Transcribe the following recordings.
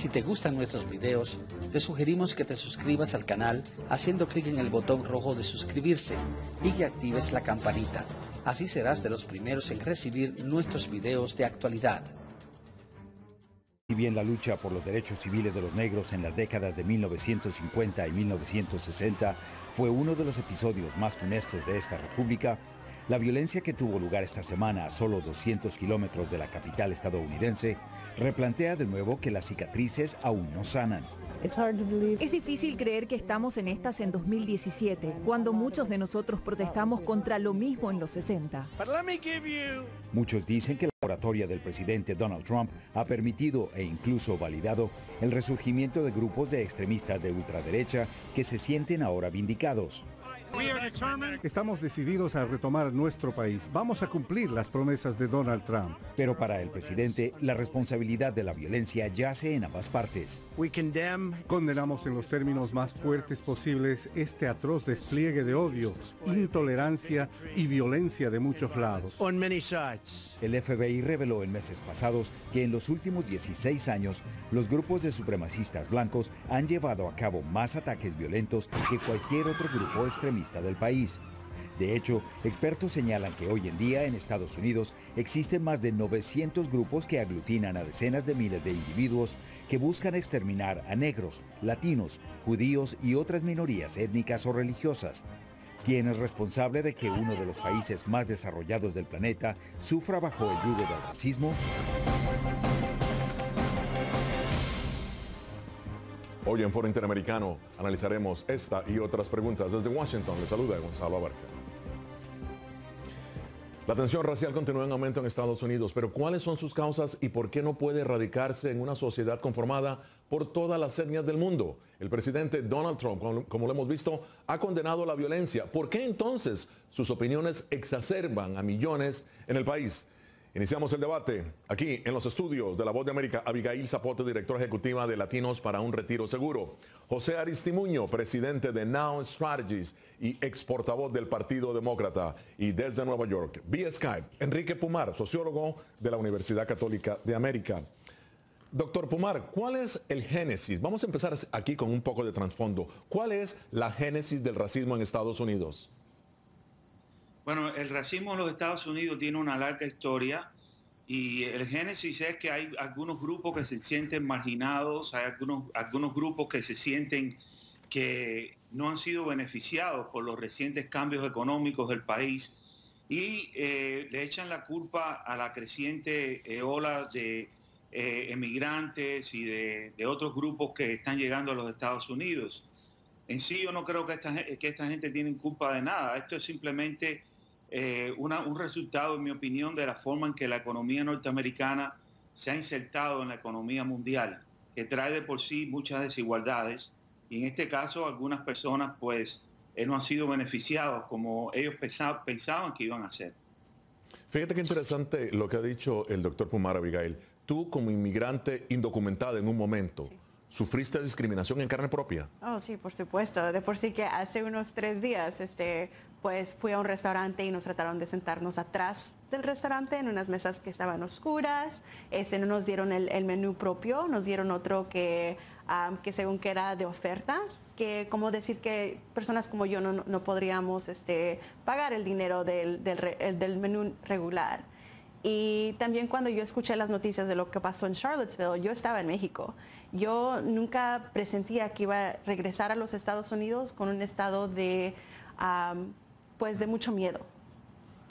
Si te gustan nuestros videos, te sugerimos que te suscribas al canal haciendo clic en el botón rojo de suscribirse y que actives la campanita. Así serás de los primeros en recibir nuestros videos de actualidad. Si bien la lucha por los derechos civiles de los negros en las décadas de 1950 y 1960 fue uno de los episodios más funestos de esta república, la violencia que tuvo lugar esta semana a solo 200 kilómetros de la capital estadounidense replantea de nuevo que las cicatrices aún no sanan. Es difícil creer que estamos en estas en 2017, cuando muchos de nosotros protestamos contra lo mismo en los 60. Muchos dicen que la oratoria del presidente Donald Trump ha permitido e incluso validado el resurgimiento de grupos de extremistas de ultraderecha que se sienten ahora vindicados. Estamos decididos a retomar nuestro país. Vamos a cumplir las promesas de Donald Trump. Pero para el presidente, la responsabilidad de la violencia yace en ambas partes. Condenamos en los términos más fuertes posibles este atroz despliegue de odio, intolerancia y violencia de muchos lados. El FBI reveló en meses pasados que en los últimos 16 años, los grupos de supremacistas blancos han llevado a cabo más ataques violentos que cualquier otro grupo extremista del país. De hecho, expertos señalan que hoy en día en Estados Unidos existen más de 900 grupos que aglutinan a decenas de miles de individuos que buscan exterminar a negros, latinos, judíos y otras minorías étnicas o religiosas. ¿Quién es responsable de que uno de los países más desarrollados del planeta sufra bajo el yugo del racismo? Hoy en Foro Interamericano analizaremos esta y otras preguntas. Desde Washington les saluda Gonzalo Abarca. La tensión racial continúa en aumento en Estados Unidos, pero ¿cuáles son sus causas y por qué no puede erradicarse en una sociedad conformada por todas las etnias del mundo? El presidente Donald Trump, como lo hemos visto, ha condenado la violencia. ¿Por qué entonces sus opiniones exacerban a millones en el país? Iniciamos el debate aquí en los estudios de La Voz de América. Abigail Zapote, directora ejecutiva de Latinos para un Retiro Seguro. José Aristimuño, presidente de Now Strategies y ex portavoz del Partido Demócrata. Y desde Nueva York, vía Skype, Enrique Pumar, sociólogo de la Universidad Católica de América. Doctor Pumar, ¿cuál es el génesis? Vamos a empezar aquí con un poco de trasfondo. ¿Cuál es la génesis del racismo en Estados Unidos? Bueno, el racismo en los Estados Unidos tiene una larga historia y el génesis es que hay algunos grupos que se sienten marginados, hay algunos grupos que se sienten que no han sido beneficiados por los recientes cambios económicos del país y le echan la culpa a la creciente ola de emigrantes y de otros grupos que están llegando a los Estados Unidos. En sí yo no creo que esta gente tiene culpa de nada. Esto es simplemente un resultado, en mi opinión, de la forma en que la economía norteamericana se ha insertado en la economía mundial, que trae de por sí muchas desigualdades y en este caso algunas personas pues no han sido beneficiados como ellos pensaban que iban a ser. Fíjate qué interesante lo que ha dicho el doctor Pumar, Abigail. Tú como inmigrante indocumentada en un momento, sí, ¿sufriste discriminación en carne propia? Oh, sí, por supuesto. De por sí que hace unos 3 días, pues fui a un restaurante y nos trataron de sentarnos atrás del restaurante en unas mesas que estaban oscuras. No nos dieron el menú propio, nos dieron otro que según que era de ofertas, que como decir que personas como yo no podríamos pagar el dinero del menú regular. Y también cuando yo escuché las noticias de lo que pasó en Charlottesville, yo estaba en México. Yo nunca presentía que iba a regresar a los Estados Unidos con un estado de mucho miedo.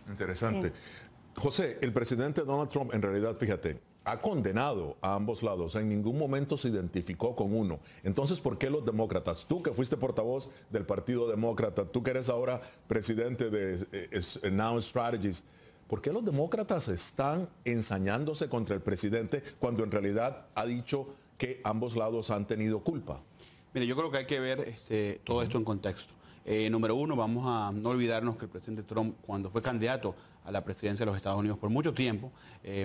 Interesante. Sí. José, el presidente Donald Trump, en realidad, fíjate, ha condenado a ambos lados. En ningún momento se identificó con uno. Entonces, ¿por qué los demócratas? Tú que fuiste portavoz del Partido Demócrata, tú que eres ahora presidente de Now Strategies, ¿por qué los demócratas están ensañándose contra el presidente cuando en realidad ha dicho que ambos lados han tenido culpa? Mire, yo creo que hay que ver todo esto en contexto. Número uno, vamos a no olvidarnos que el presidente Trump, cuando fue candidato a la presidencia de los Estados Unidos por mucho tiempo,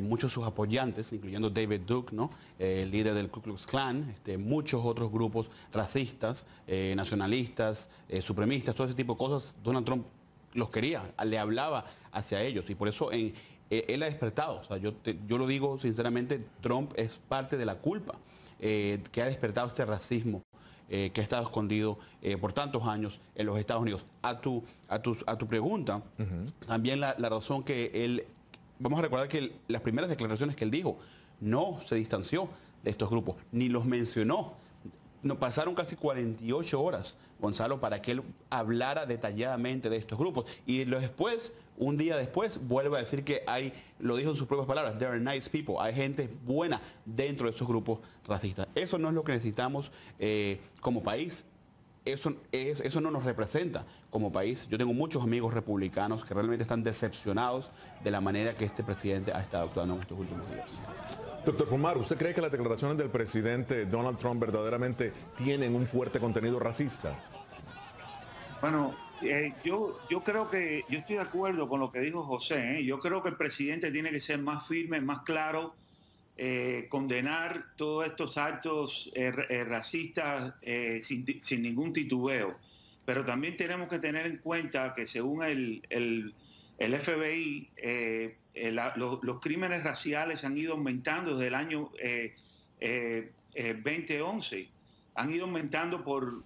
muchos de sus apoyantes, incluyendo David Duke, ¿no? El líder del Ku Klux Klan, muchos otros grupos racistas, nacionalistas, supremistas, todo ese tipo de cosas, Donald Trump los quería, le hablaba hacia ellos y por eso él ha despertado. O sea, yo lo digo sinceramente, Trump es parte de la culpa que ha despertado este racismo que ha estado escondido por tantos años en los Estados Unidos. A tu pregunta, también la razón que él, vamos a recordar que las primeras declaraciones que él dijo, no se distanció de estos grupos, ni los mencionó. Nos pasaron casi 48 horas, Gonzalo, para que él hablara detalladamente de estos grupos. Y después, un día después, vuelve a decir que hay, lo dijo en sus propias palabras, there are nice people, hay gente buena dentro de esos grupos racistas. Eso no es lo que necesitamos como país. Eso no nos representa como país. Yo tengo muchos amigos republicanos que realmente están decepcionados de la manera que este presidente ha estado actuando en estos últimos días. Doctor Pomar, ¿usted cree que las declaraciones del presidente Donald Trump verdaderamente tienen un fuerte contenido racista? Bueno, yo creo que, yo estoy de acuerdo con lo que dijo José. Yo creo que el presidente tiene que ser más firme, más claro, condenar todos estos actos racistas sin ningún titubeo. Pero también tenemos que tener en cuenta que según el FBI, los crímenes raciales han ido aumentando desde el año 2011. Han ido aumentando por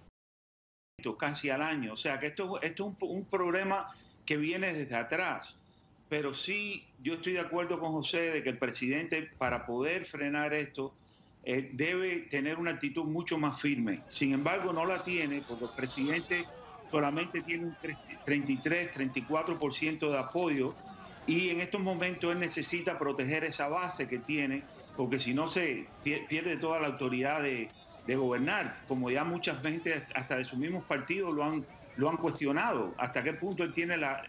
casi al año. O sea que esto es un problema que viene desde atrás. Pero sí, yo estoy de acuerdo con José de que el presidente, para poder frenar esto, debe tener una actitud mucho más firme. Sin embargo, no la tiene porque el presidente solamente tiene un 33-34% de apoyo y en estos momentos él necesita proteger esa base que tiene, porque si no se pierde toda la autoridad de gobernar, como ya mucha gente hasta de sus mismos partidos lo han cuestionado, hasta qué punto él tiene la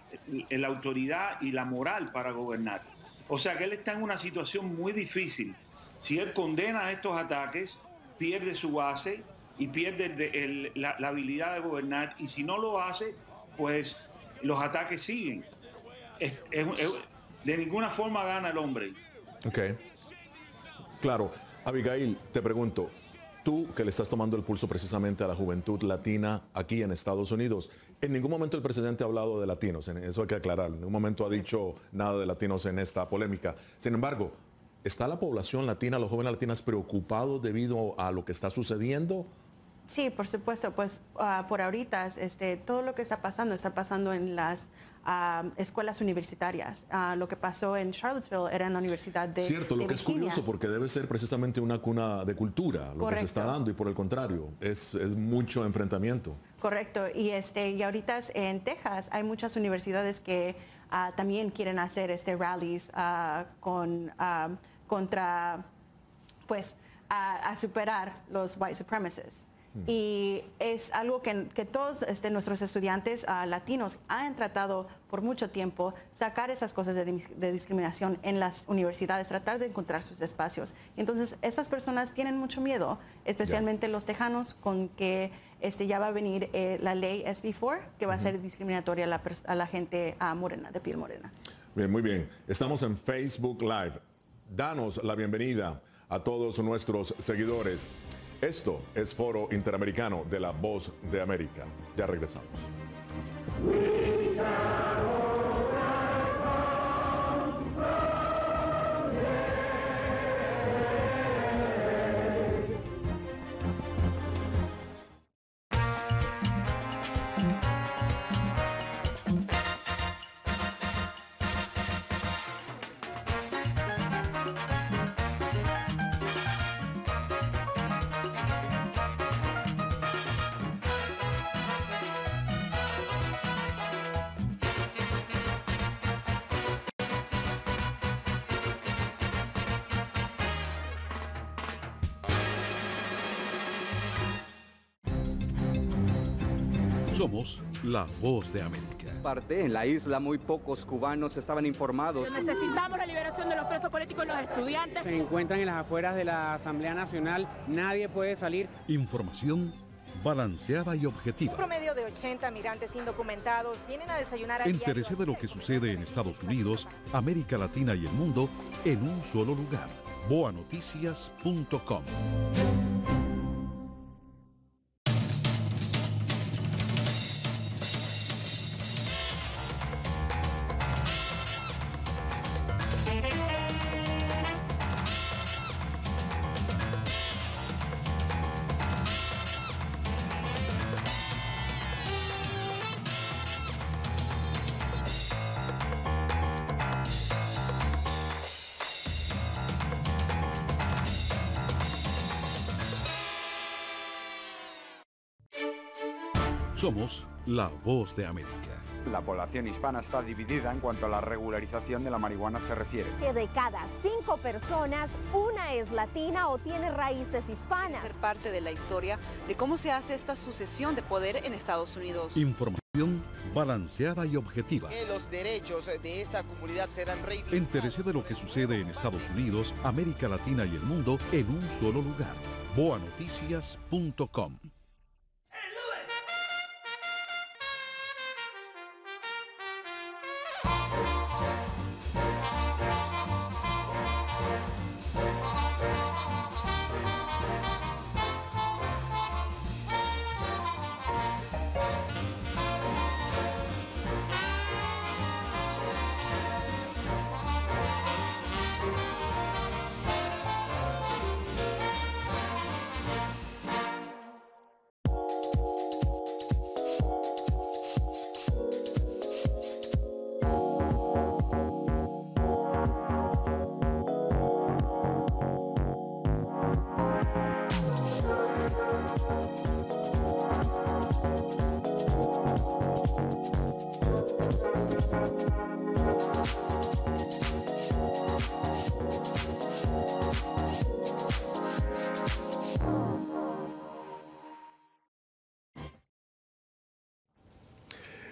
autoridad y la moral para gobernar. O sea que él está en una situación muy difícil. Si él condena estos ataques, pierde su base y pierde la habilidad de gobernar, y si no lo hace, pues los ataques siguen. De ninguna forma gana el hombre. Ok. Claro. Abigail, te pregunto, tú que le estás tomando el pulso precisamente a la juventud latina aquí en Estados Unidos, en ningún momento el presidente ha hablado de latinos, eso hay que aclarar, en ningún momento ha dicho nada de latinos en esta polémica. Sin embargo, ¿está la población latina, los jóvenes latinos preocupados debido a lo que está sucediendo? Sí, por supuesto, pues por ahorita todo lo que está pasando en las escuelas universitarias. Lo que pasó en Charlottesville era en la Universidad de Cierto, lo que es curioso porque debe ser precisamente una cuna de cultura, lo que se está dando, y por el contrario, es mucho enfrentamiento. Correcto, y ahorita en Texas hay muchas universidades que también quieren hacer rallies contra, pues, a superar los white supremacists. Y es algo que todos nuestros estudiantes latinos han tratado por mucho tiempo, sacar esas cosas de discriminación en las universidades, tratar de encontrar sus espacios. Entonces, esas personas tienen mucho miedo, especialmente los tejanos, con que ya va a venir la ley SB4, que va a ser discriminatoria a la gente morena, de piel morena. Bien, muy bien. Estamos en Facebook Live. Danos la bienvenida a todos nuestros seguidores. Esto es Foro Interamericano de La Voz de América. Ya regresamos. Somos la Voz de América. En la isla muy pocos cubanos estaban informados. Necesitamos la liberación de los presos políticos y los estudiantes. Se encuentran en las afueras de la Asamblea Nacional, nadie puede salir. Información balanceada y objetiva. Un promedio de 80 migrantes indocumentados vienen a desayunar a Entérese de lo que sucede en Estados Unidos, América Latina y el mundo en un solo lugar. boanoticias.com. Somos la voz de América. La población hispana está dividida en cuanto a la regularización de la marihuana se refiere. Que de cada 5 personas, una es latina o tiene raíces hispanas. Ser parte de la historia de cómo se hace esta sucesión de poder en Estados Unidos. Información balanceada y objetiva. Que los derechos de esta comunidad serán reivindicados. Entérese de lo que sucede en Estados Unidos, América Latina y el mundo en un solo lugar. boanoticias.com.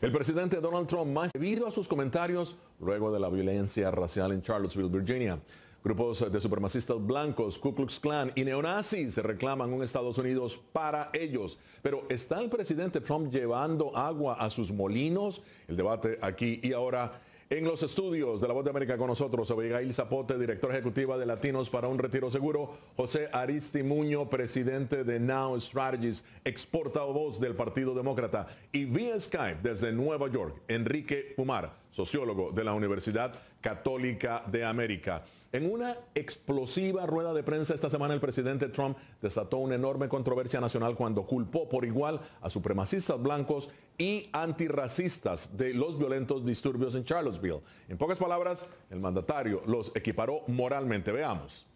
El presidente Donald Trump más debido a sus comentarios luego de la violencia racial en Charlottesville, Virginia. Grupos de supremacistas blancos, Ku Klux Klan y neonazis se reclaman un Estados Unidos para ellos. Pero ¿está el presidente Trump llevando agua a sus molinos? El debate aquí y ahora. En los estudios de La Voz de América con nosotros, Abigail Zapote, directora ejecutiva de Latinos para un Retiro Seguro, José Aristimuño, presidente de Now Strategies, ex portavoz del Partido Demócrata, y vía Skype desde Nueva York, Enrique Pumar, sociólogo de la Universidad Católica de América. En una explosiva rueda de prensa esta semana, el presidente Trump desató una enorme controversia nacional cuando culpó por igual a supremacistas blancos y antirracistas de los violentos disturbios en Charlottesville. En pocas palabras, el mandatario los equiparó moralmente. Veamos.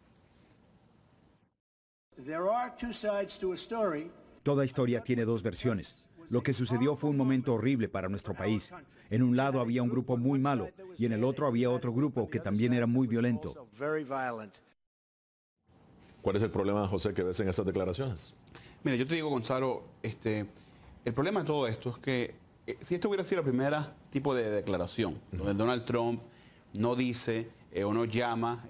Toda historia tiene dos versiones. Lo que sucedió fue un momento horrible para nuestro país. En un lado había un grupo muy malo y en el otro había otro grupo que también era muy violento. ¿Cuál es el problema, José, que ves en estas declaraciones? Mira, yo te digo, Gonzalo, el problema de todo esto es que si esto hubiera sido la primera tipo de declaración, donde Donald Trump no dice o no llama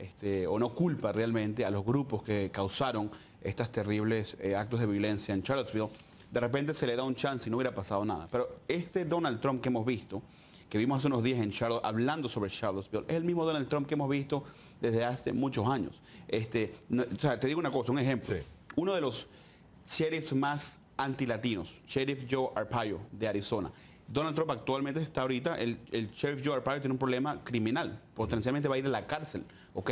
o no culpa realmente a los grupos que causaron estos terribles actos de violencia en Charlottesville, de repente se le da un chance y no hubiera pasado nada. Pero este Donald Trump que hemos visto, que vimos hace unos días en Charlotte, hablando sobre Charlottesville, es el mismo Donald Trump que hemos visto desde hace muchos años. O sea, te digo una cosa, un ejemplo. Sí. Uno de los sheriffs más antilatinos, Sheriff Joe Arpaio de Arizona. Donald Trump actualmente está ahorita, el Sheriff Joe Arpaio tiene un problema criminal. Potencialmente va a ir a la cárcel, ¿ok?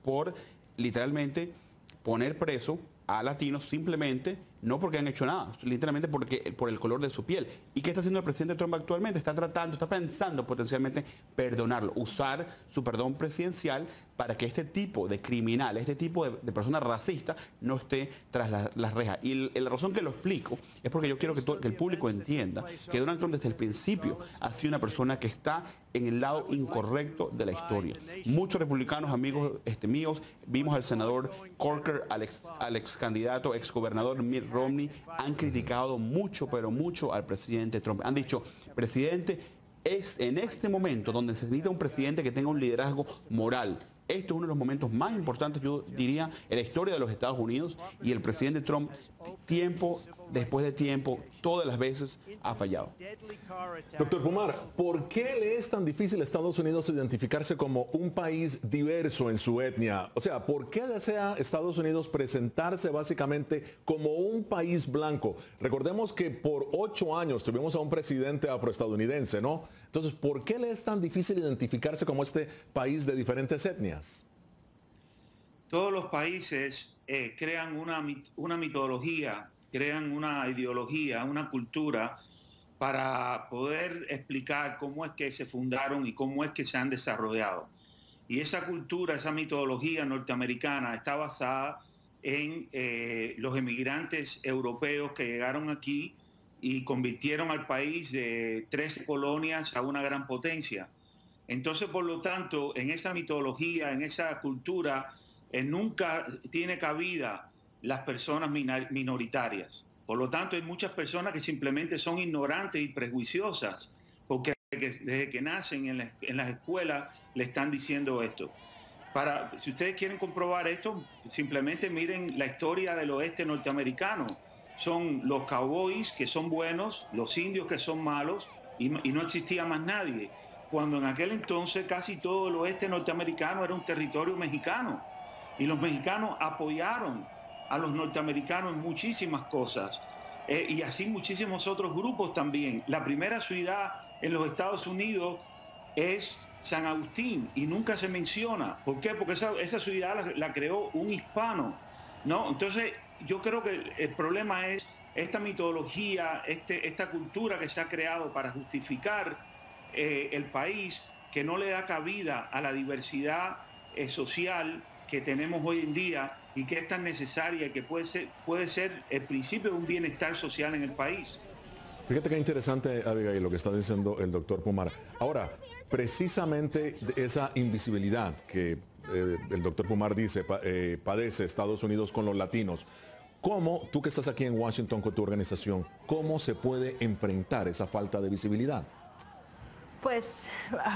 Por literalmente poner preso a latinos simplemente, no porque han hecho nada, literalmente por el color de su piel. ¿Y qué está haciendo el presidente Trump actualmente? Está pensando potencialmente perdonarlo, usar su perdón presidencial para que este tipo de criminal, este tipo de persona racista no esté tras las rejas. Y la razón que lo explico es porque yo quiero que el público entienda que Donald Trump desde el principio ha sido una persona que está en el lado incorrecto de la historia. Muchos republicanos, amigos míos, vimos al senador Corker, al ex candidato, ex gobernador Mitt Romney, han criticado mucho, pero mucho al presidente Trump. Han dicho, presidente, es en este momento donde se necesita un presidente que tenga un liderazgo moral. Este es uno de los momentos más importantes, yo diría, en la historia de los Estados Unidos, y el presidente Trump, tiempo después de tiempo, todas las veces ha fallado. Doctor Pumar, ¿por qué le es tan difícil a Estados Unidos identificarse como un país diverso en su etnia? O sea, ¿por qué desea Estados Unidos presentarse básicamente como un país blanco? Recordemos que por 8 años tuvimos a un presidente afroestadounidense, ¿no? Entonces, ¿por qué le es tan difícil identificarse como este país de diferentes etnias? Todos los países crean una mitología, crean una ideología, una cultura para poder explicar cómo es que se fundaron y cómo es que se han desarrollado. Y esa cultura, esa mitología norteamericana está basada en los emigrantes europeos que llegaron aquí y convirtieron al país de 13 colonias a una gran potencia. Entonces, por lo tanto, en esa mitología, en esa cultura, nunca tiene cabida las personas minoritarias. Por lo tanto, hay muchas personas que simplemente son ignorantes y prejuiciosas, porque desde que nacen en las escuelas le están diciendo esto. Si ustedes quieren comprobar esto, simplemente miren la historia del oeste norteamericano. Son los cowboys que son buenos, los indios que son malos, y no existía más nadie. Cuando en aquel entonces casi todo el oeste norteamericano era un territorio mexicano. Y los mexicanos apoyaron a los norteamericanos en muchísimas cosas. Y así muchísimos otros grupos también. La primera ciudad en los Estados Unidos es San Agustín y nunca se menciona. ¿Por qué? Porque esa ciudad la creó un hispano, ¿no? Entonces yo creo que el problema es esta mitología, esta cultura que se ha creado para justificar el país, que no le da cabida a la diversidad social que tenemos hoy en día y que es tan necesaria y que puede ser el principio de un bienestar social en el país. Fíjate qué interesante, Abigail, lo que está diciendo el doctor Pomar. Ahora, precisamente esa invisibilidad que el doctor Pomar dice padece Estados Unidos con los latinos, ¿cómo, tú que estás aquí en Washington con tu organización, cómo se puede enfrentar esa falta de visibilidad? Pues,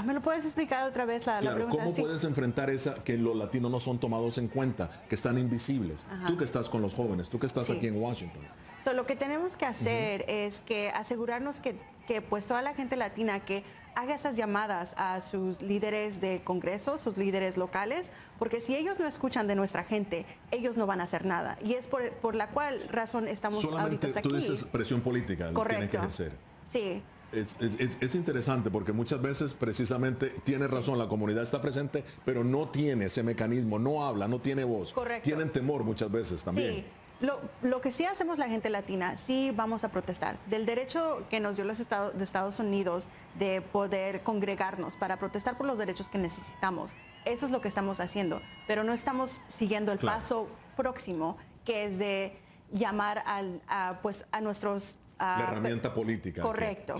¿me lo puedes explicar otra vez la pregunta? ¿Cómo puedes enfrentar que los latinos no son tomados en cuenta, que están invisibles? Ajá. Tú que estás con los jóvenes, tú que estás aquí en Washington. Lo que tenemos que hacer es que asegurarnos que pues toda la gente latina que haga esas llamadas a sus líderes de Congreso, sus líderes locales, porque si ellos no escuchan de nuestra gente, ellos no van a hacer nada. Y es por la cual razón estamos solamente ahorita aquí. Tú dices presión política, lo tienen que ejercer. Sí. Es interesante porque muchas veces precisamente tiene razón, la comunidad está presente, pero no tiene ese mecanismo, no habla, no tiene voz. Correcto. Tienen temor muchas veces también. Sí. Lo que sí hacemos la gente latina, sí vamos a protestar. Del derecho que nos dio los Estados de Estados Unidos de poder congregarnos para protestar por los derechos que necesitamos. Eso es lo que estamos haciendo, pero no estamos siguiendo el paso próximo, que es de llamar a nuestros... la herramienta política. Correcto.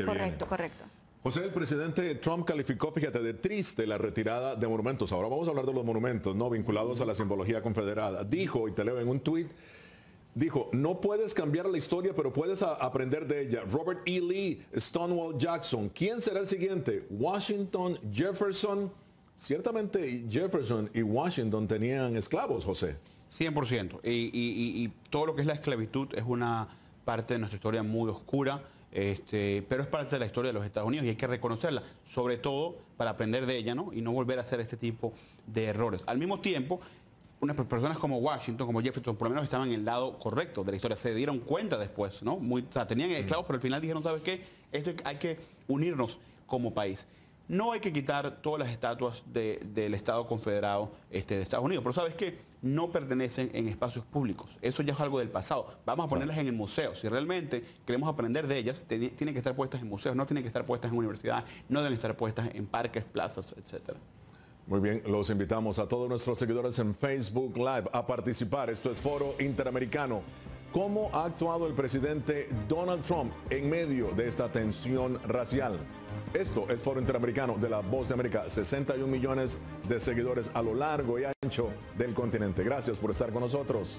José, el presidente Trump calificó, fíjate, de triste la retirada de monumentos. Ahora vamos a hablar de los monumentos, ¿no? Vinculados a la simbología confederada. Dijo, y te leo en un tuit, dijo, no puedes cambiar la historia, pero puedes aprender de ella. Robert E. Lee, Stonewall Jackson. ¿Quién será el siguiente? Washington, Jefferson. Ciertamente Jefferson y Washington tenían esclavos, José. 100%. Y todo lo que es la esclavitud es una parte de nuestra historia muy oscura, pero es parte de la historia de los Estados Unidos y hay que reconocerla, sobre todo para aprender de ella, ¿no? Y no volver a hacer este tipo de errores. Al mismo tiempo, unas personas como Washington, como Jefferson, por lo menos estaban en el lado correcto de la historia, se dieron cuenta después, ¿no? O sea, tenían esclavos, pero al final dijeron, ¿sabes qué? Esto hay que unirnos como país. No hay que quitar todas las estatuas del Estado Confederado de Estados Unidos, pero ¿sabes qué? No pertenecen en espacios públicos. Eso ya es algo del pasado. Vamos a ponerlas en el museo. Si realmente queremos aprender de ellas, tienen que estar puestas en museos, no tienen que estar puestas en universidades, no deben estar puestas en parques, plazas, etcétera. Muy bien, los invitamos a todos nuestros seguidores en Facebook Live a participar. Esto es Foro Interamericano. ¿Cómo ha actuado el presidente Donald Trump en medio de esta tensión racial? Esto es Foro Interamericano de La Voz de América, 61 millones de seguidores a lo largo y ancho del continente. Gracias por estar con nosotros.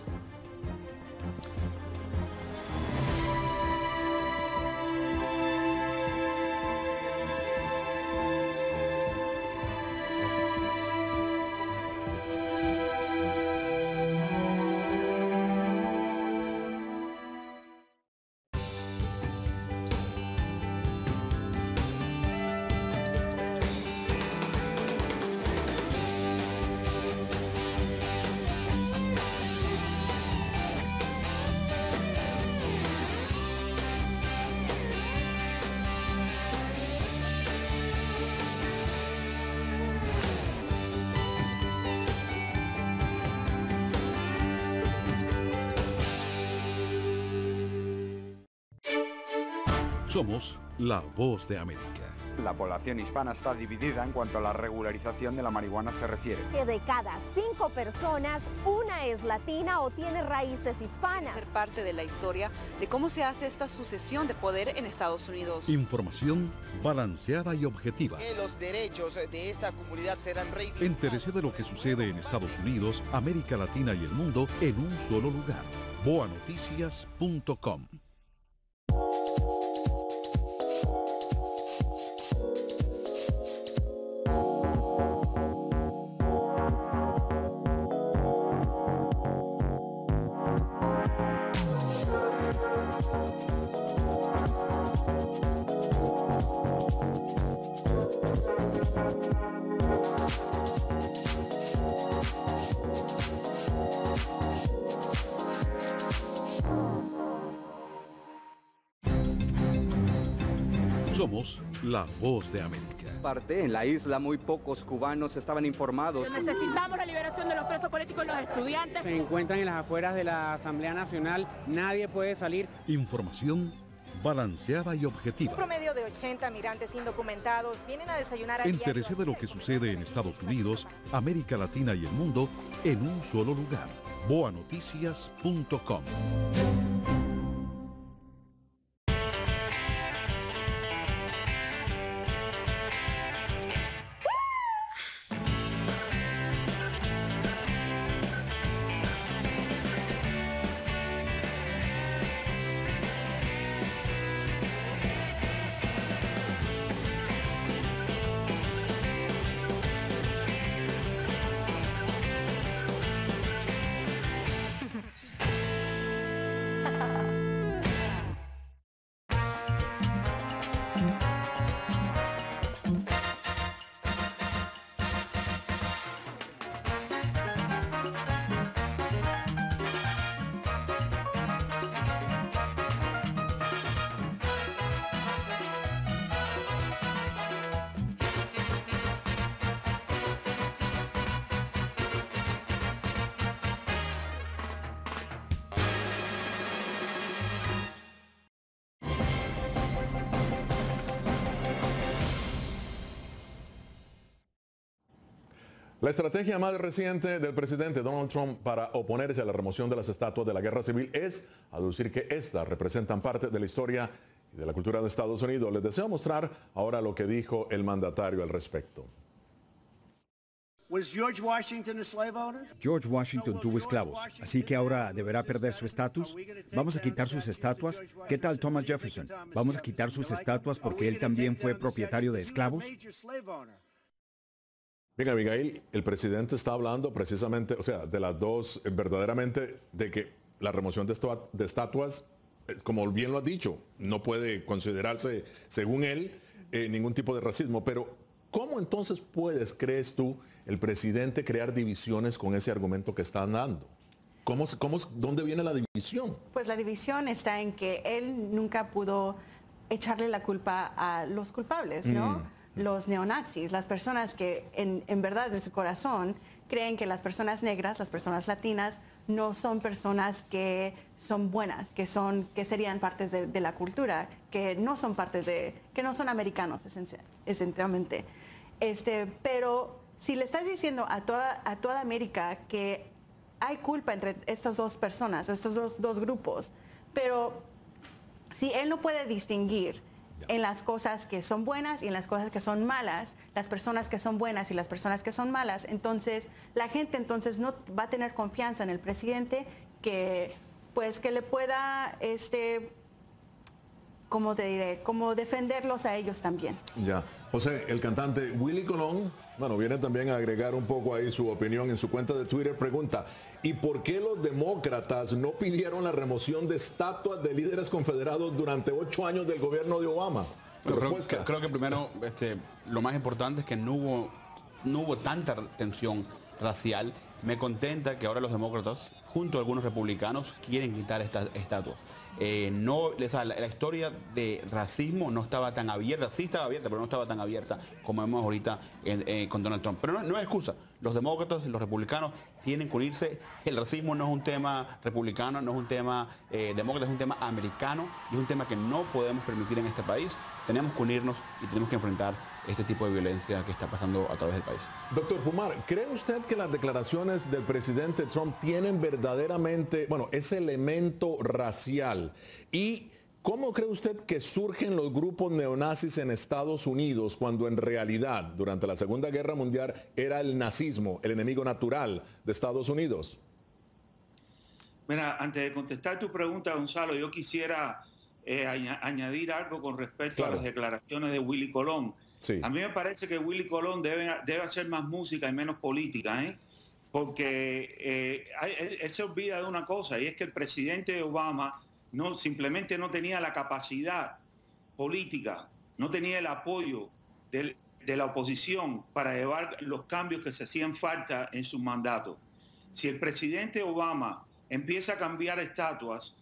Somos la Voz de América. La población hispana está dividida en cuanto a la regularización de la marihuana se refiere. Que de cada 5 personas, una es latina o tiene raíces hispanas. Ser parte de la historia de cómo se hace esta sucesión de poder en Estados Unidos. Información balanceada y objetiva. Que los derechos de esta comunidad serán reivindicados. Entérese de lo que sucede en Estados Unidos, América Latina y el mundo en un solo lugar. boanoticias.com. Somos la voz de América. En la isla muy pocos cubanos estaban informados. Necesitamos la liberación de los presos políticos y los estudiantes. Se encuentran en las afueras de la Asamblea Nacional, nadie puede salir. Información balanceada y objetiva. Un promedio de 80 migrantes indocumentados vienen a desayunar a Entérese de lo que sucede en Estados Unidos, América Latina y el mundo en un solo lugar. boanoticias.com. La estrategia más reciente del presidente Donald Trump para oponerse a la remoción de las estatuas de la guerra civil es aducir que éstas representan parte de la historia y de la cultura de Estados Unidos. Les deseo mostrar ahora lo que dijo el mandatario al respecto. George Washington tuvo esclavos, así que ahora deberá perder su estatus. ¿Vamos a quitar sus estatuas? ¿Qué tal Thomas Jefferson? ¿Vamos a quitar sus estatuas porque él también fue propietario de esclavos? Bien, Abigail, el presidente está hablando precisamente, o sea, de las dos, verdaderamente, de que la remoción de estatuas, como bien lo ha dicho, no puede considerarse, según él, ningún tipo de racismo. Pero, ¿cómo entonces crees tú, el presidente crear divisiones con ese argumento que están dando? ¿Dónde viene la división? Pues la división está en que él nunca pudo echarle la culpa a los culpables, ¿no? Los neonazis, las personas que en verdad en su corazón creen que las personas negras, las personas latinas, no son personas que son buenas, que serían partes de la cultura, que no son que no son americanos esencialmente. Pero si le estás diciendo a toda América que hay culpa entre estas dos personas, estos dos grupos, pero si él no puede distinguir en las cosas que son buenas y en las cosas que son malas, las personas que son buenas y las personas que son malas, entonces la gente no va a tener confianza en el presidente que le pueda, como defenderlos a ellos también. Ya. José, el cantante Willy Colón, viene también a agregar un poco ahí su opinión en su cuenta de Twitter. Pregunta, ¿y por qué los demócratas no pidieron la remoción de estatuas de líderes confederados durante 8 años del gobierno de Obama? Creo que primero lo más importante es que no hubo tanta tensión racial. Me contenta que ahora los demócratas, junto a algunos republicanos, quieren quitar estas estatuas. La historia de racismo no estaba tan abierta, sí estaba abierta, pero no estaba tan abierta como vemos ahorita con Donald Trump. Pero no es excusa. Los demócratas y los republicanos tienen que unirse. El racismo no es un tema republicano, no es un tema demócrata, es un tema americano y es un tema que no podemos permitir en este país. Tenemos que unirnos y tenemos que enfrentar este tipo de violencia que está pasando a través del país. Doctor Pumar, ¿cree usted que las declaraciones del presidente Trump tienen verdaderamente, ese elemento racial? ¿Y cómo cree usted que surgen los grupos neonazis en Estados Unidos cuando en realidad, durante la Segunda Guerra Mundial, era el nazismo el enemigo natural de Estados Unidos? Mira, antes de contestar tu pregunta, Gonzalo, yo quisiera añadir algo con respecto a las declaraciones de Willy Colón. Sí. A mí me parece que Willy Colón debe hacer más música y menos política, porque él se olvida de una cosa, y es que el presidente Obama simplemente no tenía la capacidad política, no tenía el apoyo de la oposición para llevar los cambios que se hacían falta en su mandato. Si el presidente Obama empieza a cambiar estatuas,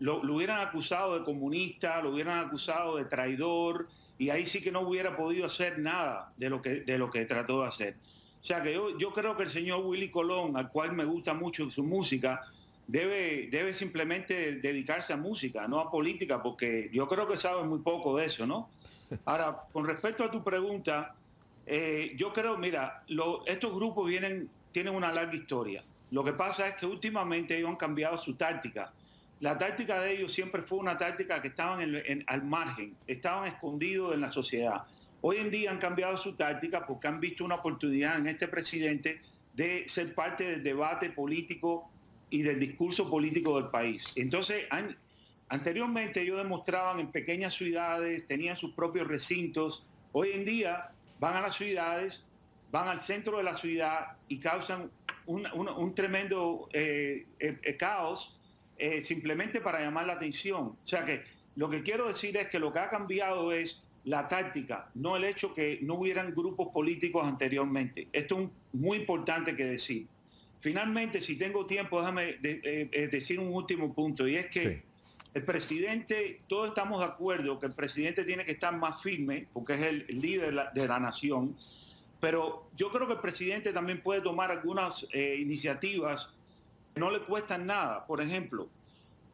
lo hubieran acusado de comunista, lo hubieran acusado de traidor, y ahí sí que no hubiera podido hacer nada de lo que trató de hacer. O sea que yo creo que el señor Willy Colón, al cual me gusta mucho su música, debe simplemente dedicarse a música, no a política, porque yo creo que sabe muy poco de eso, ¿no? Ahora, con respecto a tu pregunta, yo creo, mira, estos grupos tienen una larga historia. Lo que pasa es que últimamente ellos han cambiado su táctica. La táctica de ellos siempre fue una táctica que estaban al margen, estaban escondidos en la sociedad. Hoy en día han cambiado su táctica porque han visto una oportunidad en este presidente de ser parte del debate político y del discurso político del país. Entonces, anteriormente ellos demostraban en pequeñas ciudades, tenían sus propios recintos. Hoy en día van a las ciudades, van al centro de la ciudad y causan un tremendo caos simplemente para llamar la atención. O sea que lo que quiero decir es que lo que ha cambiado es la táctica, no el hecho que no hubieran grupos políticos anteriormente. Esto es muy importante que decir. Finalmente, si tengo tiempo, déjame decir un último punto, y es que el presidente, todos estamos de acuerdo que el presidente tiene que estar más firme, porque es el líder de la nación, pero yo creo que el presidente también puede tomar algunas iniciativas que no le cuestan nada. Por ejemplo,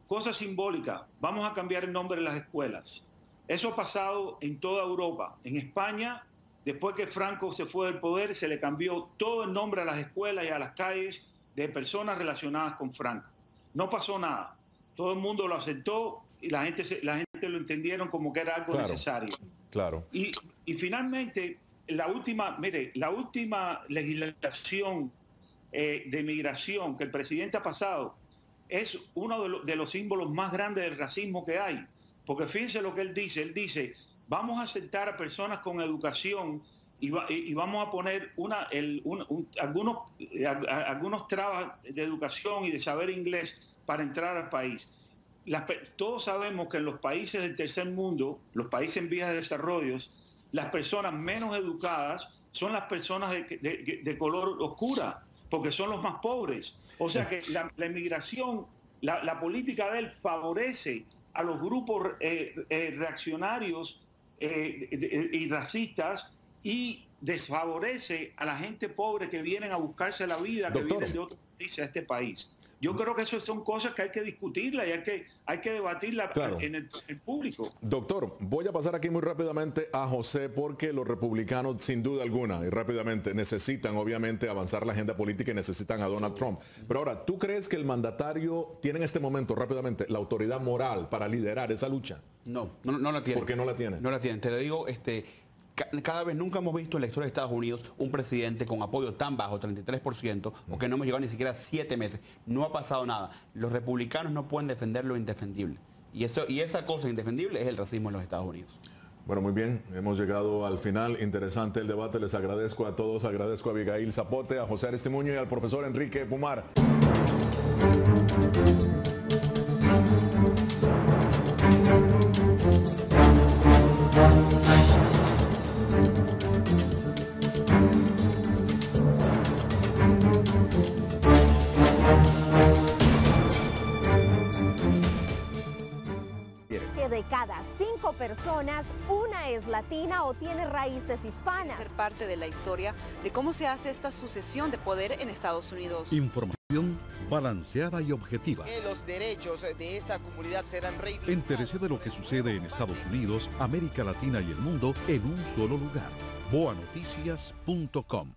cosas simbólicas, vamos a cambiar el nombre de las escuelas. Eso ha pasado en toda Europa. En España, después que Franco se fue del poder, se le cambió todo el nombre a las escuelas y a las calles de personas relacionadas con Franco. No pasó nada. Todo el mundo lo aceptó y la gente lo entendieron como que era algo necesario. Claro. Y finalmente, la última legislación de migración que el presidente ha pasado es uno de los símbolos más grandes del racismo que hay. Porque fíjense lo que él dice, vamos a aceptar a personas con educación y vamos a poner algunos trabas de educación y de saber inglés para entrar al país. Todos sabemos que en los países del tercer mundo, los países en vías de desarrollo, las personas menos educadas son las personas de color oscura, porque son los más pobres. O sea que la inmigración, la política de él favorece a los grupos reaccionarios y racistas y desfavorece a la gente pobre que vienen a buscarse la vida, que vienen de otros países a este país. Yo creo que eso son cosas que hay que discutirlas y hay que debatirlas en el público. Doctor, voy a pasar aquí muy rápidamente a José, porque los republicanos, sin duda alguna, y rápidamente, necesitan obviamente avanzar la agenda política y necesitan a Donald Trump. Pero ahora, ¿tú crees que el mandatario tiene en este momento, rápidamente, la autoridad moral para liderar esa lucha? No la tiene. ¿Por qué no la tiene? No la tiene. Te lo digo, cada vez nunca hemos visto en la historia de Estados Unidos un presidente con apoyo tan bajo, 33%, o que no hemos llegado ni siquiera a 7 meses. No ha pasado nada. Los republicanos no pueden defender lo indefendible. Y esa cosa indefendible es el racismo en los Estados Unidos. Bueno, muy bien, hemos llegado al final. Interesante el debate, les agradezco a todos, agradezco a Abigail Zapote, a José Aristimuño y al profesor Enrique Pumar. Que de cada 5 personas, una es latina o tiene raíces hispanas. Ser parte de la historia de cómo se hace esta sucesión de poder en Estados Unidos. Información balanceada y objetiva. Que los derechos de esta comunidad serán reivindicados. Entérese de lo que sucede en Estados Unidos, América Latina y el mundo en un solo lugar. boanoticias.com.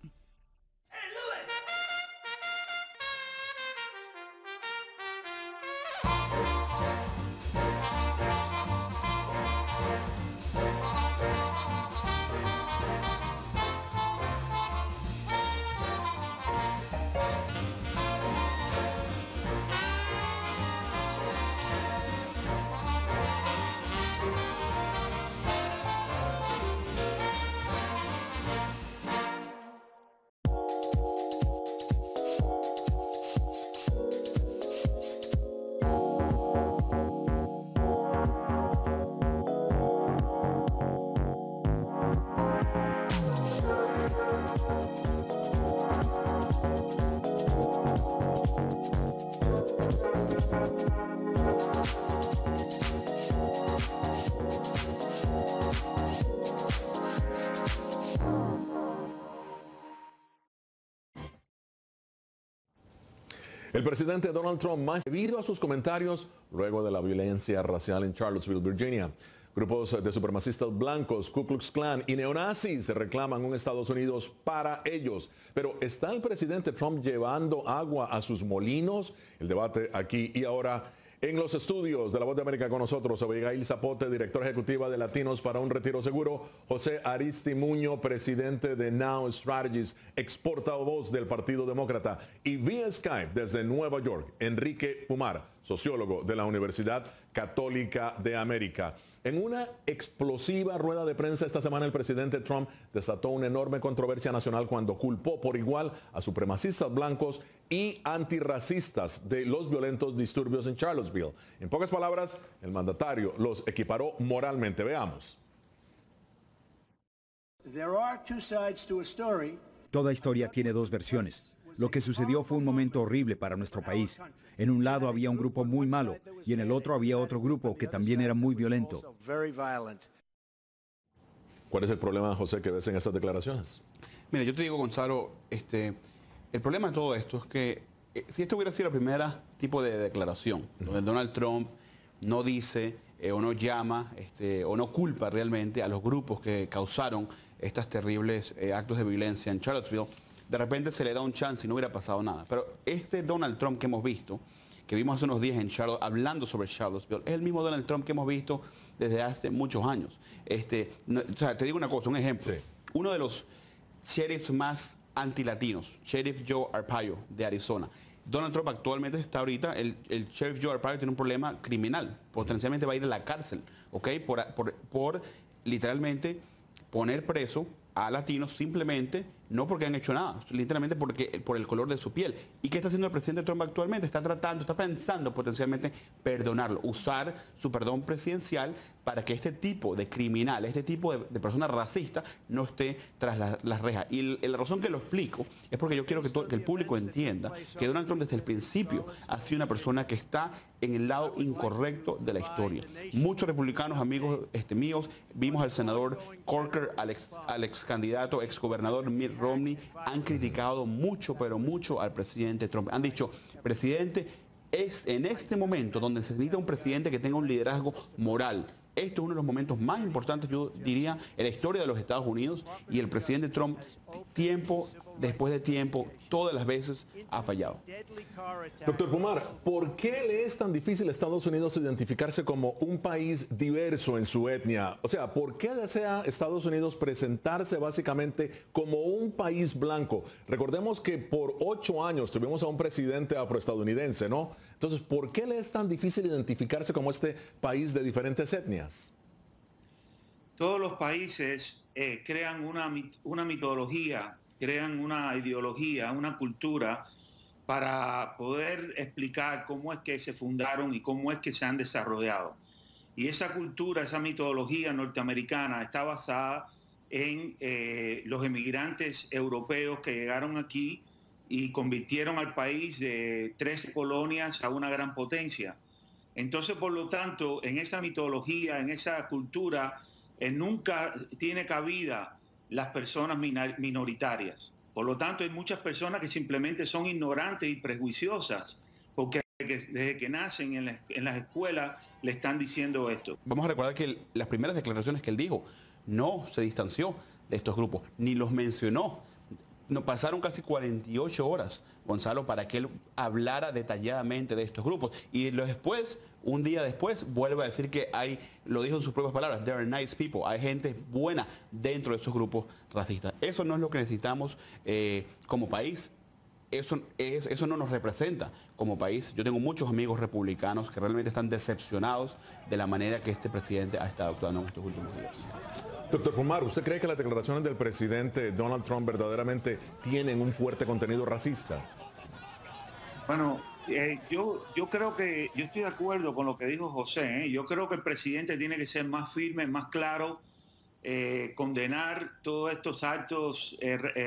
El presidente Donald Trump más debido a sus comentarios luego de la violencia racial en Charlottesville, Virginia. Grupos de supremacistas blancos, Ku Klux Klan y neonazis reclaman un Estados Unidos para ellos. Pero ¿está el presidente Trump llevando agua a sus molinos? El debate aquí y ahora. En los estudios de La Voz de América con nosotros, Abigail Zapote, directora ejecutiva de Latinos para un Retiro Seguro, José Aristimuño, presidente de Now Strategies, ex portavoz del Partido Demócrata, y vía Skype desde Nueva York, Enrique Pumar, sociólogo de la Universidad Católica de América. En una explosiva rueda de prensa esta semana, el presidente Trump desató una enorme controversia nacional cuando culpó por igual a supremacistas blancos y antirracistas de los violentos disturbios en Charlottesville. En pocas palabras, el mandatario los equiparó moralmente. Veamos. Toda historia tiene dos versiones. Lo que sucedió fue un momento horrible para nuestro país. En un lado había un grupo muy malo y en el otro había otro grupo que también era muy violento. ¿Cuál es el problema, José, que ves en estas declaraciones? Mira, yo te digo, Gonzalo, el problema de todo esto es que si esto hubiera sido la primera tipo de declaración, donde Donald Trump no dice o no llama o no culpa realmente a los grupos que causaron estos terribles actos de violencia en Charlottesville, de repente se le da un chance y no hubiera pasado nada. Pero este Donald Trump que hemos visto, que vimos hace unos días en Charlotte, hablando sobre Charlottesville, es el mismo Donald Trump que hemos visto desde hace muchos años. O sea, te digo una cosa, un ejemplo. Sí. Uno de los sheriffs más antilatinos, Sheriff Joe Arpaio de Arizona. Donald Trump actualmente está ahorita, el Sheriff Joe Arpaio tiene un problema criminal. Potencialmente va a ir a la cárcel, ¿ok? Por literalmente poner preso a latinos simplemente, no porque han hecho nada, literalmente por el color de su piel. ¿Y qué está haciendo el presidente Trump actualmente? Está pensando potencialmente perdonarlo, usar su perdón presidencial para que este tipo de criminal, este tipo de persona racista no esté tras las rejas. Y la razón que lo explico es porque yo quiero que el público entienda que Donald Trump desde el principio ha sido una persona que está en el lado incorrecto de la historia. Muchos republicanos, amigos míos, vimos al senador Corker, al ex candidato, ex gobernador Mitt Romney, han criticado mucho, pero mucho al presidente Trump. Han dicho, presidente, es en este momento donde se necesita un presidente que tenga un liderazgo moral. Este es uno de los momentos más importantes, yo diría, en la historia de los Estados Unidos, y el presidente Trump, tiempo después de tiempo, todas las veces ha fallado. Doctor Pumar, ¿por qué le es tan difícil a Estados Unidos identificarse como un país diverso en su etnia? O sea, ¿por qué desea Estados Unidos presentarse básicamente como un país blanco? Recordemos que por 8 años tuvimos a un presidente afroestadounidense, ¿no? Entonces, ¿por qué le es tan difícil identificarse como este país de diferentes etnias? Todos los países crean una mitología, crean una ideología, una cultura para poder explicar cómo es que se fundaron y cómo es que se han desarrollado. Y esa cultura, esa mitología norteamericana está basada en los emigrantes europeos que llegaron aquí y convirtieron al país de 13 colonias a una gran potencia. Entonces, por lo tanto, en esa mitología, en esa cultura, nunca tiene cabida las personas minoritarias. Por lo tanto, hay muchas personas que simplemente son ignorantes y prejuiciosas, porque desde que nacen en las escuelas le están diciendo esto. Vamos a recordar que las primeras declaraciones que él dijo, no se distanció de estos grupos, ni los mencionó. Nos pasaron casi 48 horas, Gonzalo, para que él hablara detalladamente de estos grupos. Y después, un día después, vuelve a decir que hay, lo dijo en sus propias palabras, there are nice people, hay gente buena dentro de esos grupos racistas. Eso no es lo que necesitamos como país. Eso no nos representa como país. Yo tengo muchos amigos republicanos que realmente están decepcionados de la manera que este presidente ha estado actuando en estos últimos días. Doctor Pomar, ¿usted cree que las declaraciones del presidente Donald Trump verdaderamente tienen un fuerte contenido racista? Bueno, yo creo que yo estoy de acuerdo con lo que dijo José. Yo creo que el presidente tiene que ser más firme, más claro, condenar todos estos actos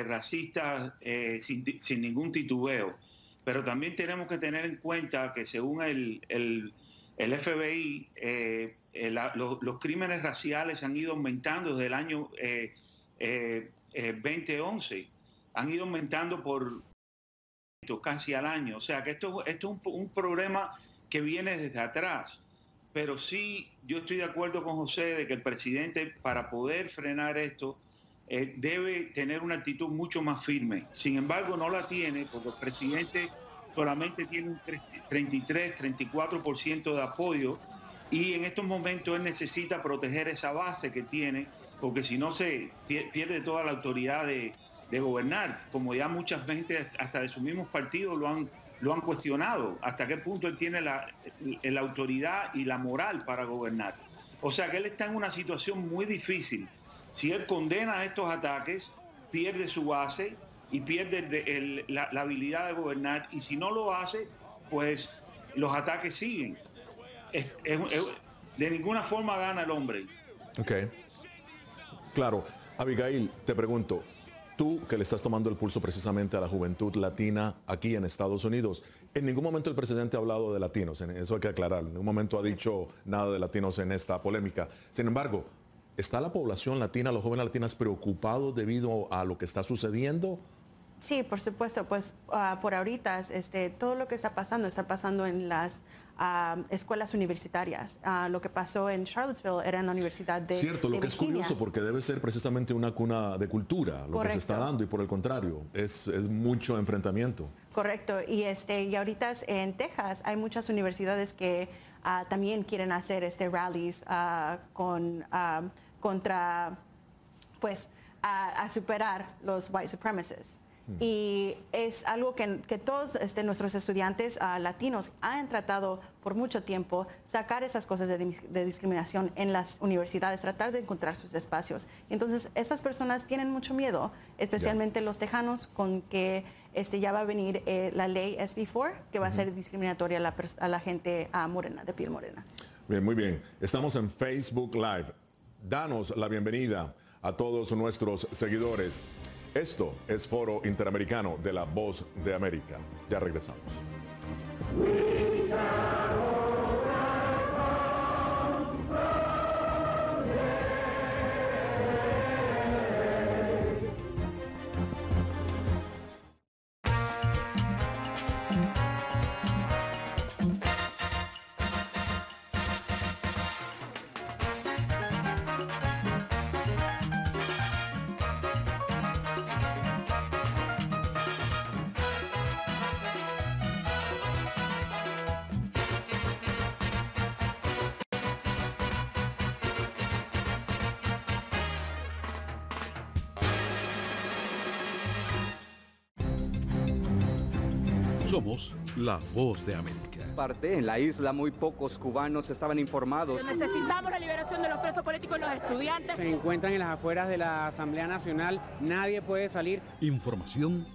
racistas sin ningún titubeo. Pero también tenemos que tener en cuenta que según el FBI, los crímenes raciales han ido aumentando desde el año 2011. Han ido aumentando por casi al año. O sea que esto es un problema que viene desde atrás. Pero sí, yo estoy de acuerdo con José de que el presidente, para poder frenar esto, debe tener una actitud mucho más firme. Sin embargo, no la tiene porque el presidente solamente tiene un 33-34% de apoyo y en estos momentos él necesita proteger esa base que tiene, porque si no se pierde toda la autoridad de gobernar, como ya mucha gente hasta de sus mismos partidos lo han cuestionado, hasta qué punto él tiene la autoridad y la moral para gobernar. O sea que él está en una situación muy difícil. Si él condena estos ataques, pierde su base y pierde la habilidad de gobernar, y si no lo hace, pues los ataques siguen. De ninguna forma gana el hombre. Ok. Claro. Abigail, te pregunto, tú que le estás tomando el pulso precisamente a la juventud latina aquí en Estados Unidos, en ningún momento el presidente ha hablado de latinos, eso hay que aclarar, en ningún momento ha dicho nada de latinos en esta polémica. Sin embargo, ¿está la población latina, los jóvenes latinos preocupados debido a lo que está sucediendo? Sí, por supuesto, pues por ahorita todo lo que está pasando en las escuelas universitarias. Lo que pasó en Charlottesville era en la Universidad de Cierto, lo que es curioso porque debe ser precisamente una cuna de cultura, lo que se está dando, y por el contrario, es mucho enfrentamiento. Correcto, y ahorita en Texas hay muchas universidades que también quieren hacer rallies contra, pues, a superar los white supremacists. Y es algo que todos nuestros estudiantes latinos han tratado por mucho tiempo, sacar esas cosas de discriminación en las universidades, tratar de encontrar sus espacios. Entonces, estas personas tienen mucho miedo, especialmente los tejanos, con que ya va a venir la ley SB4, que va a ser discriminatoria a la gente morena, de piel morena. Bien, muy bien. Estamos en Facebook Live. Danos la bienvenida a todos nuestros seguidores. Esto es Foro Interamericano de La Voz de América. Ya regresamos. Somos La Voz de América. En la isla muy pocos cubanos estaban informados. Necesitamos la liberación de los presos políticos y los estudiantes. Se encuentran en las afueras de la Asamblea Nacional, nadie puede salir. Información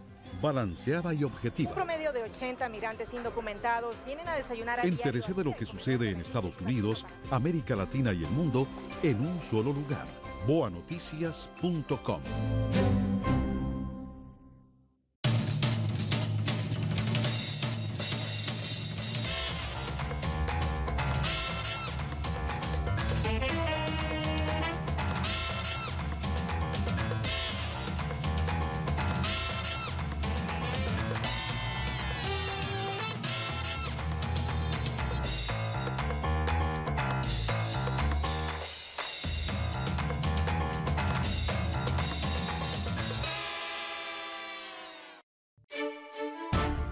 balanceada y objetiva. Un promedio de 80 migrantes indocumentados vienen a desayunar a Entérese de lo que sucede en Estados Unidos, América Latina y el mundo en un solo lugar. boanoticias.com.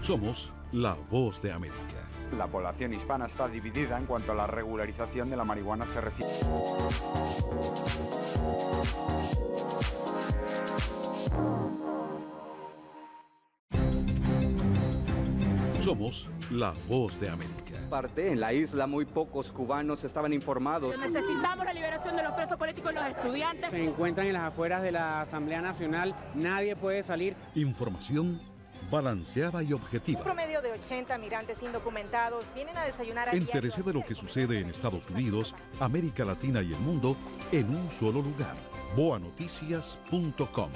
Somos la voz de América. La población hispana está dividida en cuanto a la regularización de la marihuana se refiere. Somos la voz de América. En la isla muy pocos cubanos estaban informados. Necesitamos la liberación de los presos políticos y los estudiantes. Se encuentran en las afueras de la Asamblea Nacional, nadie puede salir. Información balanceada y objetiva. Un promedio de 80 migrantes indocumentados vienen a desayunar a Entérese de lo que sucede en Estados Unidos, América Latina y el mundo en un solo lugar. boanoticias.com.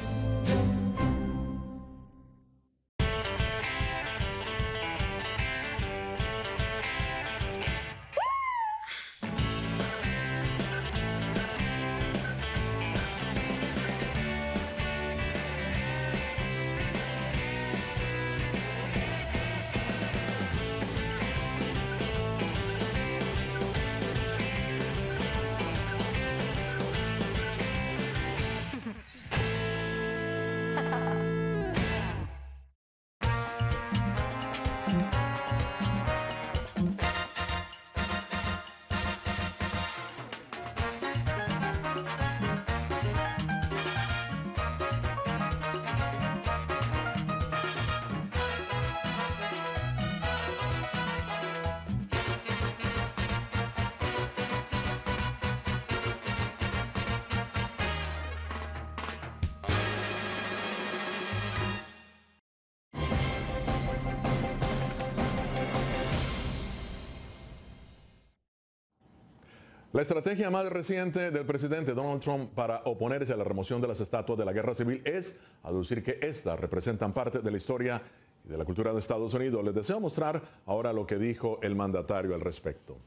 La estrategia más reciente del presidente Donald Trump para oponerse a la remoción de las estatuas de la guerra civil es aducir que éstas representan parte de la historia y de la cultura de Estados Unidos. Les deseo mostrar ahora lo que dijo el mandatario al respecto.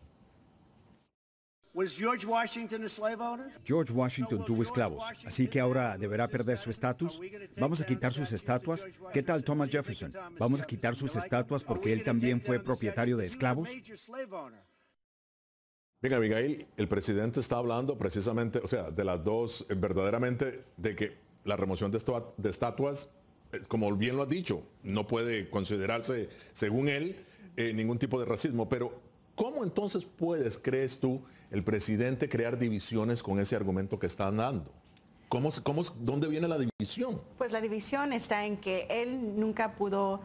George Washington tuvo esclavos, así que ahora deberá perder su estatus. ¿Vamos a quitar sus estatuas? ¿Qué tal Thomas Jefferson? ¿Vamos a quitar sus estatuas porque él también fue propietario de esclavos? Bien, Abigail, el presidente está hablando precisamente, o sea, de las dos, verdaderamente, de que la remoción de estatuas, como bien lo has dicho, no puede considerarse, según él, ningún tipo de racismo. Pero, ¿cómo entonces crees tú, el presidente crear divisiones con ese argumento que están dando? ¿Dónde viene la división? Pues la división está en que él nunca pudo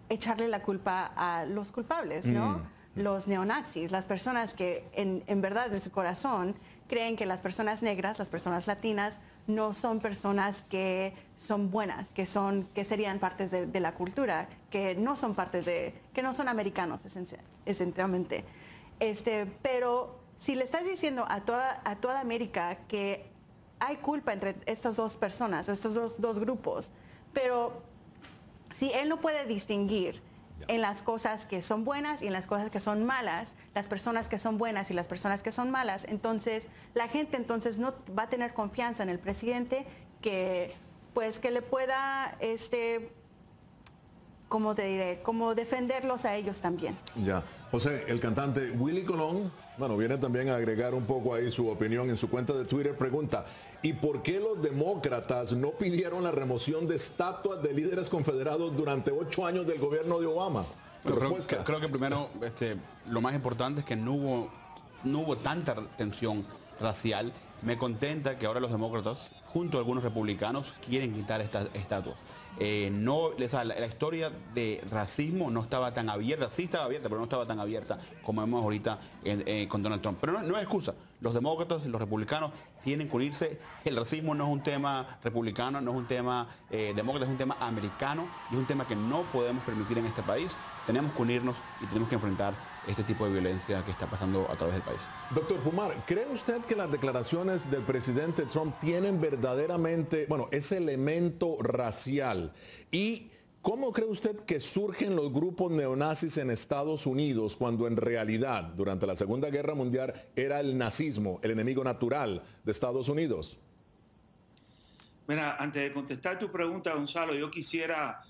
echarle la culpa a los culpables, ¿no? Los neonazis, las personas que en verdad en su corazón creen que las personas negras, las personas latinas, no son personas que son buenas, que serían partes de la cultura, que no son que no son americanos esencialmente. Pero si le estás diciendo a toda América que hay culpa entre estas dos personas, estos dos grupos, pero si él no puede distinguir en las cosas que son buenas y en las cosas que son malas, las personas que son buenas y las personas que son malas, entonces la gente no va a tener confianza en el presidente que le pueda, ¿cómo te diré? Como defenderlos a ellos también. Ya. José, el cantante Willie Colón, viene también a agregar un poco ahí su opinión en su cuenta de Twitter. Pregunta, ¿y por qué los demócratas no pidieron la remoción de estatuas de líderes confederados durante 8 años del gobierno de Obama? Creo que primero, lo más importante es que no hubo tanta tensión racial. Me contenta que ahora los demócratas, junto a algunos republicanos, quieren quitar estas estatuas. La historia de racismo no estaba tan abierta, sí estaba abierta, pero no estaba tan abierta como vemos ahorita con Donald Trump. Pero no es excusa. Los demócratas y los republicanos tienen que unirse. El racismo no es un tema republicano, no es un tema demócrata, es un tema americano y es un tema que no podemos permitir en este país. Tenemos que unirnos y tenemos que enfrentar este tipo de violencia que está pasando a través del país. Doctor Pumar, ¿cree usted que las declaraciones del presidente Trump tienen verdaderamente, ese elemento racial? ¿Y cómo cree usted que surgen los grupos neonazis en Estados Unidos cuando en realidad, durante la Segunda Guerra Mundial, era el nazismo el enemigo natural de Estados Unidos? Mira, antes de contestar tu pregunta, Gonzalo, yo quisiera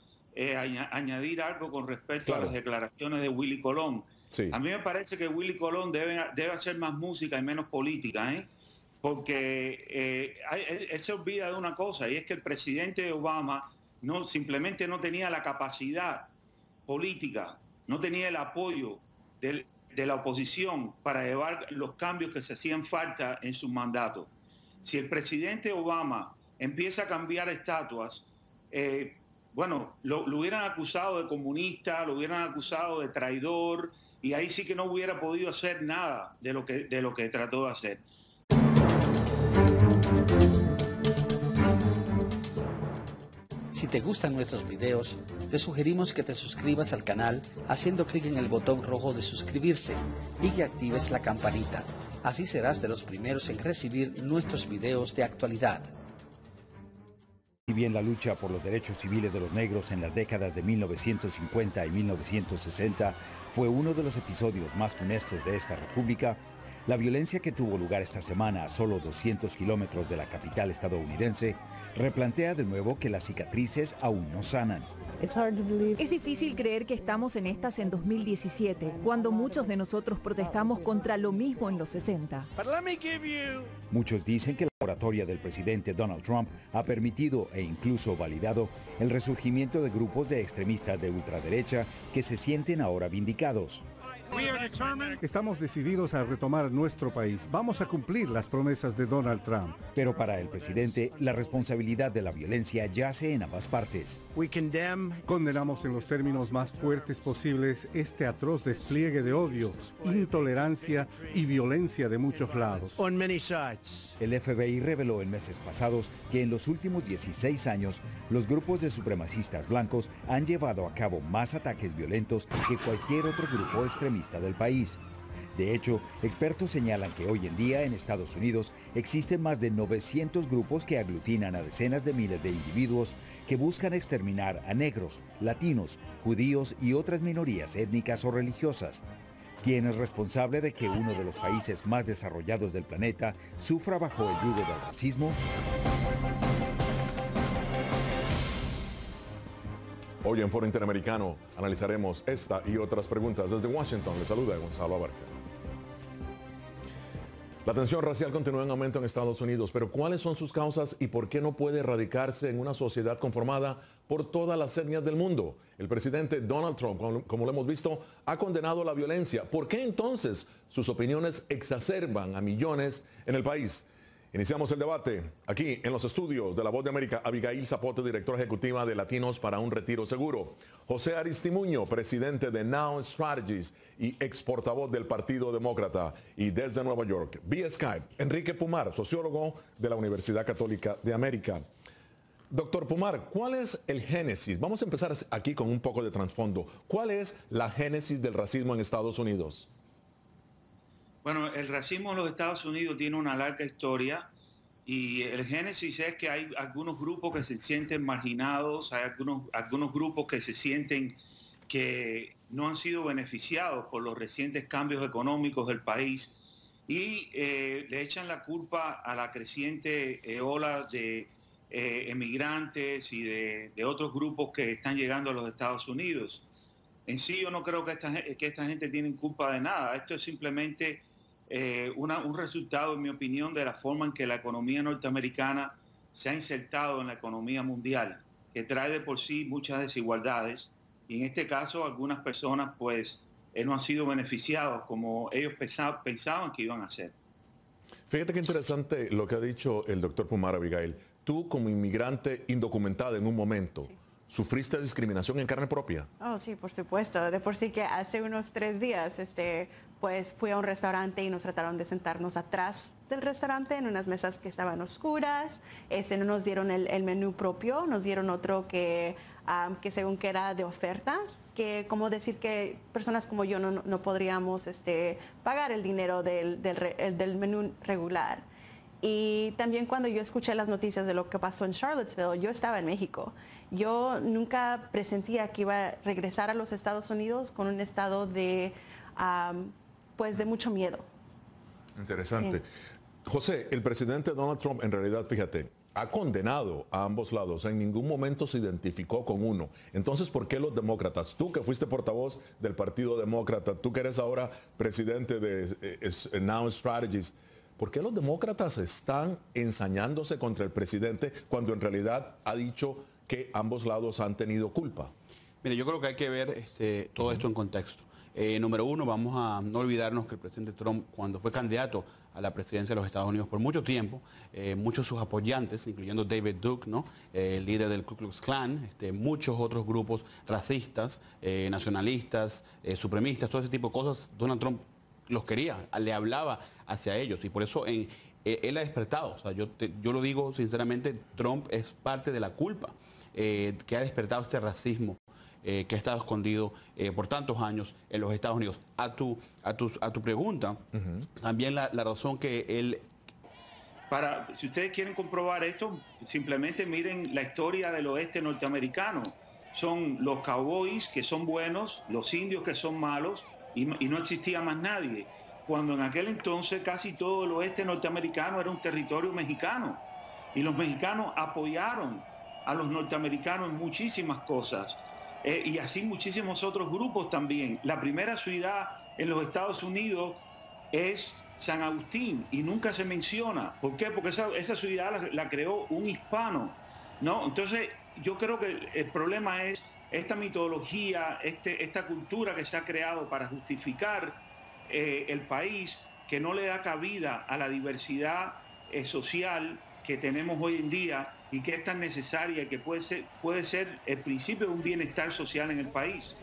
añadir algo con respecto a las declaraciones de Willie Colón. Sí. A mí me parece que Willie Colón debe hacer más música y menos política, porque él se olvida de una cosa, y es que el presidente Obama simplemente no tenía la capacidad política, no tenía el apoyo de la oposición para llevar los cambios que se hacían falta en su mandato. Si el presidente Obama empieza a cambiar estatuas, bueno, lo hubieran acusado de comunista, lo hubieran acusado de traidor, y ahí sí que no hubiera podido hacer nada de lo que trató de hacer. Si te gustan nuestros videos, te sugerimos que te suscribas al canal haciendo clic en el botón rojo de suscribirse y que actives la campanita. Así serás de los primeros en recibir nuestros videos de actualidad. Si bien la lucha por los derechos civiles de los negros en las décadas de 1950 y 1960 fue uno de los episodios más funestos de esta república, la violencia que tuvo lugar esta semana a solo 200 kilómetros de la capital estadounidense replantea de nuevo que las cicatrices aún no sanan. Es difícil creer que estamos en estas en 2017, cuando muchos de nosotros protestamos contra lo mismo en los 60. Muchos dicen que la oratoria del presidente Donald Trump ha permitido e incluso validado el resurgimiento de grupos de extremistas de ultraderecha que se sienten ahora vindicados. Estamos decididos a retomar nuestro país. Vamos a cumplir las promesas de Donald Trump. Pero para el presidente, la responsabilidad de la violencia yace en ambas partes. Condenamos en los términos más fuertes posibles este atroz despliegue de odio, intolerancia y violencia de muchos lados. El FBI reveló en meses pasados que en los últimos 16 años, los grupos de supremacistas blancos han llevado a cabo más ataques violentos que cualquier otro grupo extremista del país. De hecho, expertos señalan que hoy en día en Estados Unidos existen más de 900 grupos que aglutinan a decenas de miles de individuos que buscan exterminar a negros, latinos, judíos y otras minorías étnicas o religiosas. ¿Quién es responsable de que uno de los países más desarrollados del planeta sufra bajo el yugo del racismo? Hoy en Foro Interamericano analizaremos esta y otras preguntas. Desde Washington les saluda Gonzalo Abarca. La tensión racial continúa en aumento en Estados Unidos, pero ¿cuáles son sus causas y por qué no puede erradicarse en una sociedad conformada por todas las etnias del mundo? El presidente Donald Trump, como lo hemos visto, ha condenado la violencia. ¿Por qué entonces sus opiniones exacerban a millones en el país? Iniciamos el debate aquí en los estudios de La Voz de América. Abigail Zapote, directora ejecutiva de Latinos para un Retiro Seguro. José Aristimuño, presidente de Now Strategies y ex portavoz del Partido Demócrata. Y desde Nueva York, vía Skype, Enrique Pumar, sociólogo de la Universidad Católica de América. Doctor Pumar, ¿cuál es el génesis? Vamos a empezar aquí con un poco de trasfondo. ¿Cuál es la génesis del racismo en Estados Unidos? Bueno, el racismo en los Estados Unidos tiene una larga historia y el génesis es que hay algunos grupos que se sienten marginados, hay algunos grupos que se sienten que no han sido beneficiados por los recientes cambios económicos del país y le echan la culpa a la creciente ola de emigrantes y de otros grupos que están llegando a los Estados Unidos. En sí yo no creo que esta gente tiene culpa de nada, esto es simplemente un resultado, en mi opinión, de la forma en que la economía norteamericana se ha insertado en la economía mundial, que trae de por sí muchas desigualdades y en este caso algunas personas pues no han sido beneficiados como ellos pensaban que iban a ser. Fíjate qué interesante lo que ha dicho el doctor Pumar, Abigail. Tú como inmigrante indocumentada en un momento, sí, ¿sufriste discriminación en carne propia? Oh, sí, por supuesto. De por sí que hace unos 3 días, pues fui a un restaurante y nos trataron de sentarnos atrás del restaurante en unas mesas que estaban oscuras. No nos dieron el menú propio, nos dieron otro que según que era de ofertas, que como decir que personas como yo no podríamos pagar el dinero del menú regular. Y también cuando yo escuché las noticias de lo que pasó en Charlottesville, yo estaba en México. Yo nunca presentía que iba a regresar a los Estados Unidos con un estado de mucho miedo. Interesante. Sí. José, el presidente Donald Trump, en realidad, fíjate, ha condenado a ambos lados. En ningún momento se identificó con uno. Entonces, ¿por qué los demócratas? Tú que fuiste portavoz del Partido Demócrata, tú que eres ahora presidente de Now Strategies, ¿por qué los demócratas están ensañándose contra el presidente cuando en realidad ha dicho que ambos lados han tenido culpa? Mire, yo creo que hay que ver todo esto en contexto. Número uno, vamos a no olvidarnos que el presidente Trump, cuando fue candidato a la presidencia de los Estados Unidos por mucho tiempo, muchos de sus apoyantes, incluyendo David Duke, ¿no? El líder del Ku Klux Klan, muchos otros grupos racistas, nacionalistas, supremistas, todo ese tipo de cosas, Donald Trump los quería, le hablaba hacia ellos y por eso él ha despertado. O sea, yo lo digo sinceramente, Trump es parte de la culpa que ha despertado este racismo que ha estado escondido por tantos años en los Estados Unidos. A tu pregunta, también la razón que él... Si ustedes quieren comprobar esto, simplemente miren la historia del oeste norteamericano. Son los cowboys que son buenos, los indios que son malos, y no existía más nadie. Cuando en aquel entonces casi todo el oeste norteamericano era un territorio mexicano. Y los mexicanos apoyaron a los norteamericanos en muchísimas cosas. Y así muchísimos otros grupos también. La primera ciudad en los Estados Unidos es San Agustín y nunca se menciona. ¿Por qué? Porque esa ciudad la creó un hispano, ¿no? Entonces yo creo que el problema es esta mitología, esta cultura que se ha creado para justificar el país, que no le da cabida a la diversidad social que tenemos hoy en día y que es tan necesaria, que puede ser el principio de un bienestar social en el país.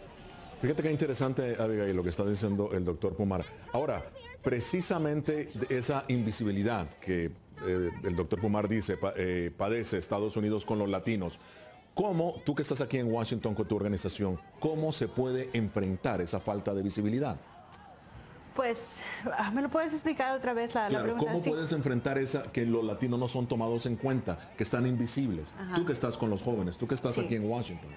Fíjate qué interesante, Abigail, lo que está diciendo el doctor Pomar. Ahora, precisamente esa invisibilidad que el doctor Pomar dice padece Estados Unidos con los latinos, ¿cómo, tú que estás aquí en Washington con tu organización, cómo se puede enfrentar esa falta de visibilidad? Pues, ¿me lo puedes explicar otra vez la pregunta? ¿Cómo puedes enfrentar que los latinos no son tomados en cuenta, que están invisibles? Ajá. Tú que estás con los jóvenes, tú que estás aquí en Washington.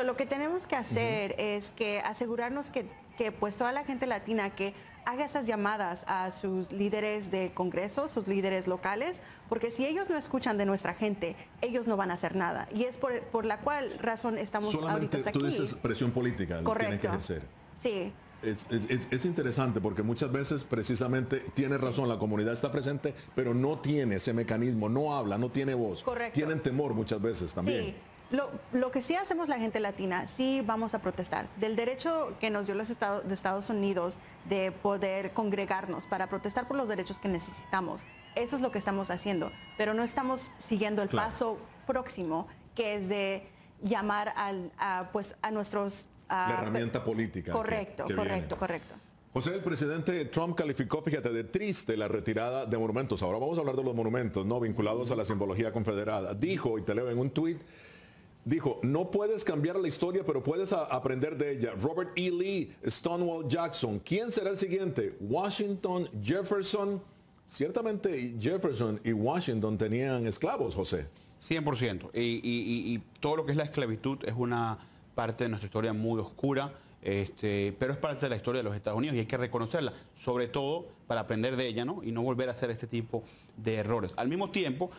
Lo que tenemos que hacer es que asegurarnos que pues toda la gente latina que haga esas llamadas a sus líderes de Congreso, sus líderes locales, porque si ellos no escuchan de nuestra gente, ellos no van a hacer nada. Y es por la cual razón estamos solamente ahorita aquí. Tú dices presión política, lo tienen que ejercer. Sí. Es interesante porque muchas veces precisamente tiene razón, la comunidad está presente, pero no tiene ese mecanismo, no habla, no tiene voz. Correcto. Tienen temor muchas veces también. Sí. Lo que sí hacemos la gente latina, sí vamos a protestar del derecho que nos dio los Estados Unidos de poder congregarnos para protestar por los derechos que necesitamos. Eso es lo que estamos haciendo, pero no estamos siguiendo el paso próximo, que es de llamar a nuestros... la herramienta política. Correcto. José, el presidente Trump calificó, fíjate, de triste la retirada de monumentos. Ahora vamos a hablar de los monumentos, ¿no? Vinculados a la simbología confederada. Dijo, y te leo en un tuit, dijo, no puedes cambiar la historia, pero puedes aprender de ella. Robert E. Lee, Stonewall Jackson. ¿Quién será el siguiente? Washington, Jefferson. Ciertamente Jefferson y Washington tenían esclavos, José. 100%. Y todo lo que es la esclavitud es una parte de nuestra historia muy oscura, pero es parte de la historia de los Estados Unidos y hay que reconocerla, sobre todo para aprender de ella, ¿no? Y no volver a hacer este tipo de errores. Al mismo tiempo,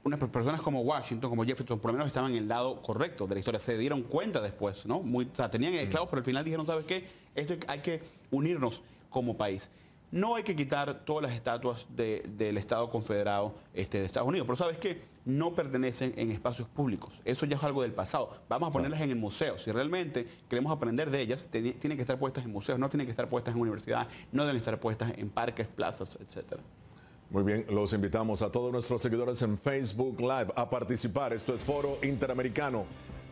unas personas como Washington, como Jefferson, por lo menos estaban en el lado correcto de la historia, se dieron cuenta después, ¿no? O sea, tenían esclavos, pero al final dijeron, ¿sabes qué? Esto hay que unirnos como país. No hay que quitar todas las estatuas del Estado Confederado de Estados Unidos, pero ¿sabes qué? No pertenecen en espacios públicos. Eso ya es algo del pasado. Vamos a ponerlas en el museo. Si realmente queremos aprender de ellas, tienen que estar puestas en museos, no tienen que estar puestas en universidades, no deben estar puestas en parques, plazas, etcétera. Muy bien, los invitamos a todos nuestros seguidores en Facebook Live a participar. Esto es Foro Interamericano.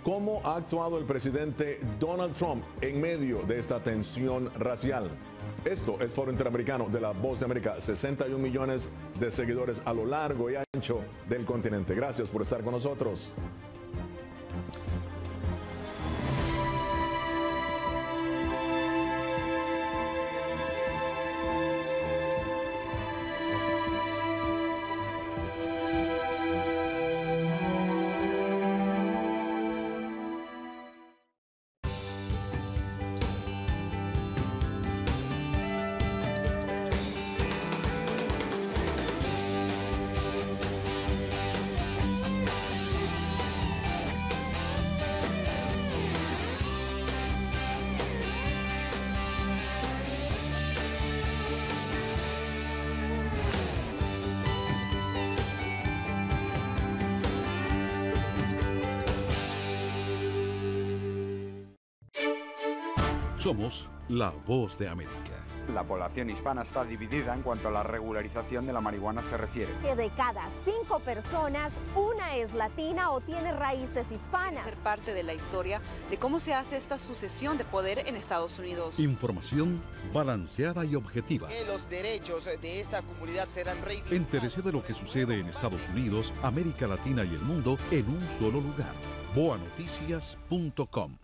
¿Cómo ha actuado el presidente Donald Trump en medio de esta tensión racial? Esto es Foro Interamericano de La Voz de América. 61 millones de seguidores a lo largo y ancho del continente. Gracias por estar con nosotros. Somos la voz de América. La población hispana está dividida en cuanto a la regularización de la marihuana se refiere. Que de cada 5 personas, una es latina o tiene raíces hispanas. Ser parte de la historia de cómo se hace esta sucesión de poder en Estados Unidos. Información balanceada y objetiva. Que los derechos de esta comunidad serán reivindicados. Entérese de lo que sucede en Estados Unidos, América Latina y el mundo en un solo lugar. boanoticias.com.